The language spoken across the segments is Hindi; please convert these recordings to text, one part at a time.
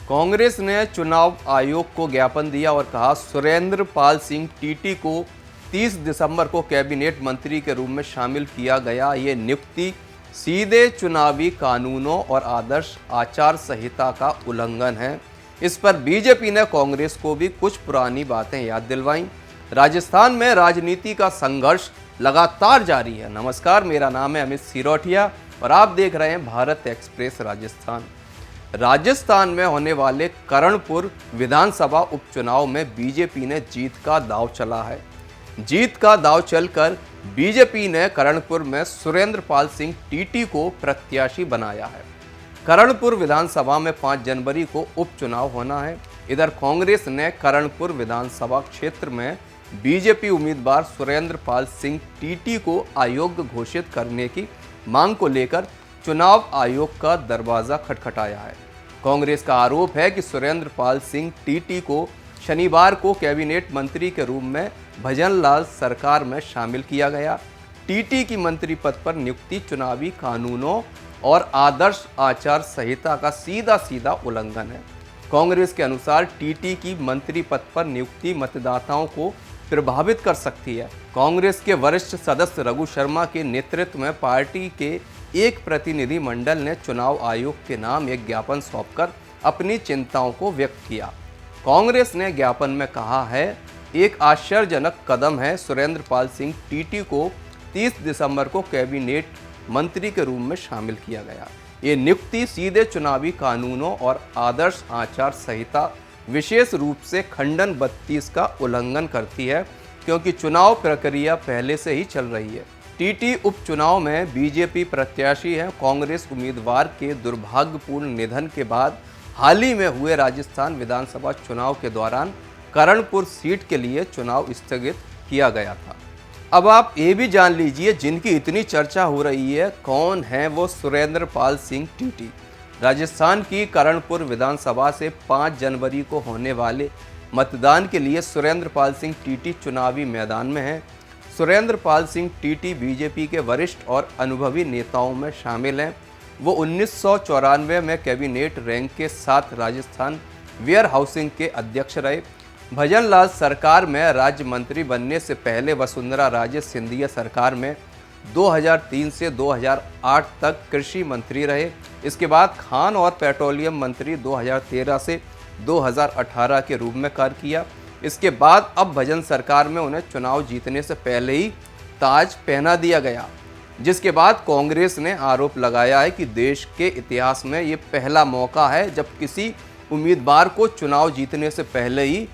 कांग्रेस ने चुनाव आयोग को ज्ञापन दिया और कहा सुरेंद्र पाल सिंह टीटी को 30 दिसंबर को कैबिनेट मंत्री के रूप में शामिल किया गया। ये नियुक्ति सीधे चुनावी कानूनों और आदर्श आचार संहिता का उल्लंघन है। इस पर बीजेपी ने कांग्रेस को भी कुछ पुरानी बातें याद दिलवाईं। राजस्थान में राजनीति का संघर्ष लगातार जारी है। नमस्कार, मेरा नाम है अमित सिरोठिया और आप देख रहे हैं भारत एक्सप्रेस राजस्थान। राजस्थान में होने वाले करणपुर विधानसभा उपचुनाव में बीजेपी ने जीत का दांव चला है। जीत का दांव चलकर बीजेपी ने करणपुर में सुरेंद्र पाल सिंह टीटी को प्रत्याशी बनाया है। करणपुर विधानसभा में 5 जनवरी को उपचुनाव होना है। इधर कांग्रेस ने करणपुर विधानसभा क्षेत्र में बीजेपी उम्मीदवार सुरेंद्र पाल सिंह टीटी को अयोग्य घोषित करने की मांग को लेकर चुनाव आयोग का दरवाजा खटखटाया है। कांग्रेस का आरोप है कि सुरेंद्र पाल सिंह टीटी को शनिवार को कैबिनेट मंत्री के रूप में भजनलाल सरकार में शामिल किया गया। टीटी की मंत्री पद पर नियुक्ति चुनावी कानूनों और आदर्श आचार संहिता का सीधा उल्लंघन है। कांग्रेस के अनुसार टीटी की मंत्री पद पर नियुक्ति मतदाताओं को प्रभावित कर सकती है। कांग्रेस के वरिष्ठ सदस्य रघु शर्मा के नेतृत्व में पार्टी के एक प्रतिनिधि मंडल ने चुनाव आयोग के नाम एक ज्ञापन सौंपकर अपनी चिंताओं को व्यक्त किया। कांग्रेस ने ज्ञापन में कहा है, एक आश्चर्यजनक कदम है। सुरेंद्र पाल सिंह टीटी को 30 दिसंबर को कैबिनेट मंत्री के रूप में शामिल किया गया। ये नियुक्ति सीधे चुनावी कानूनों और आदर्श आचार संहिता विशेष रूप से खंडन 32 का उल्लंघन करती है, क्योंकि चुनाव प्रक्रिया पहले से ही चल रही है। टीटी उपचुनाव में बीजेपी प्रत्याशी हैं। कांग्रेस उम्मीदवार के दुर्भाग्यपूर्ण निधन के बाद हाल ही में हुए राजस्थान विधानसभा चुनाव के दौरान करणपुर सीट के लिए चुनाव स्थगित किया गया था। अब आप ये भी जान लीजिए, जिनकी इतनी चर्चा हो रही है, कौन है वो सुरेंद्र पाल सिंह टीटी। राजस्थान की करणपुर विधानसभा से 5 जनवरी को होने वाले मतदान के लिए सुरेंद्र पाल सिंह टीटी चुनावी मैदान में हैं। सुरेंद्र पाल सिंह टीटी बीजेपी के वरिष्ठ और अनुभवी नेताओं में शामिल हैं। वो 1994 में कैबिनेट रैंक के साथ राजस्थान वेयर हाउसिंग के अध्यक्ष रहे। भजनलाल सरकार में राज्य मंत्री बनने से पहले वसुंधरा राजे सिंधिया सरकार में 2003 से 2008 तक कृषि मंत्री रहे। इसके बाद खान और पेट्रोलियम मंत्री 2013 से 2018 के रूप में कार्य किया। इसके बाद अब भजन सरकार में उन्हें चुनाव जीतने से पहले ही ताज पहना दिया गया, जिसके बाद कांग्रेस ने आरोप लगाया है कि देश के इतिहास में ये पहला मौका है जब किसी उम्मीदवार को चुनाव जीतने से पहले ही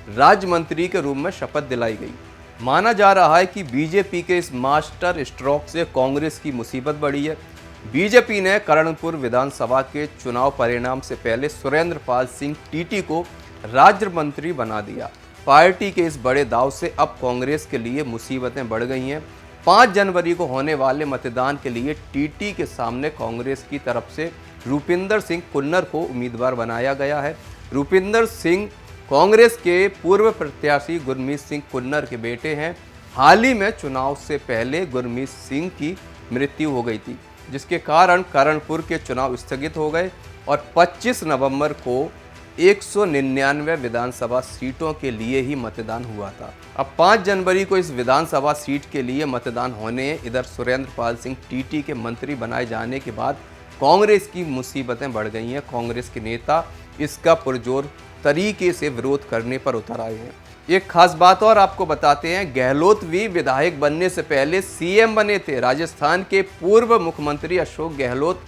राज्य मंत्री के रूप में शपथ दिलाई गई। माना जा रहा है कि बीजेपी के इस मास्टर स्ट्रोक से कांग्रेस की मुसीबत बढ़ी है। बीजेपी ने करणपुर विधानसभा के चुनाव परिणाम से पहले सुरेंद्र पाल सिंह टीटी को राज्य मंत्री बना दिया। पार्टी के इस बड़े दाव से अब कांग्रेस के लिए मुसीबतें बढ़ गई हैं। 5 जनवरी को होने वाले मतदान के लिए टीटी के सामने कांग्रेस की तरफ से रूपिंदर सिंह कुन्नर को उम्मीदवार बनाया गया है। रूपिंदर सिंह कांग्रेस के पूर्व प्रत्याशी गुरमीत सिंह कुन्नर के बेटे हैं। हाल ही में चुनाव से पहले गुरमीत सिंह की मृत्यु हो गई थी, जिसके कारण करणपुर के चुनाव स्थगित हो गए और 25 नवंबर को 199 विधानसभा सीटों के लिए ही मतदान हुआ था। अब 5 जनवरी को इस विधानसभा सीट के लिए मतदान होने। इधर सुरेंद्र पाल सिंह टीटी के मंत्री बनाए जाने के बाद कांग्रेस की मुसीबतें बढ़ गई हैं। कांग्रेस के नेता इसका पुरजोर तरीके से विरोध करने पर उतर आए हैं। एक खास बात और आपको बताते हैं, गहलोत भी विधायक बनने से पहले सीएम बने थे। राजस्थान के पूर्व मुख्यमंत्री अशोक गहलोत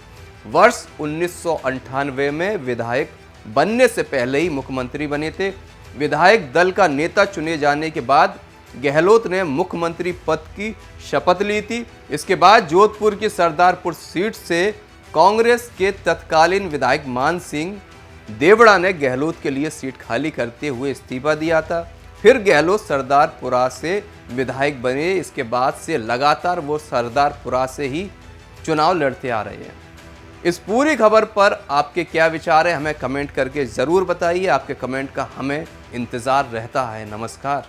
वर्ष 1998 में विधायक बनने से पहले ही मुख्यमंत्री बने थे। विधायक दल का नेता चुने जाने के बाद गहलोत ने मुख्यमंत्री पद की शपथ ली थी। इसके बाद जोधपुर की सरदारपुर सीट से कांग्रेस के तत्कालीन विधायक मान सिंह देवड़ा ने गहलोत के लिए सीट खाली करते हुए इस्तीफा दिया था। फिर गहलोत सरदारपुरा से विधायक बने। इसके बाद से लगातार वो सरदारपुरा से ही चुनाव लड़ते आ रहे हैं। इस पूरी खबर पर आपके क्या विचार है, हमें कमेंट करके ज़रूर बताइए। आपके कमेंट का हमें इंतज़ार रहता है। नमस्कार।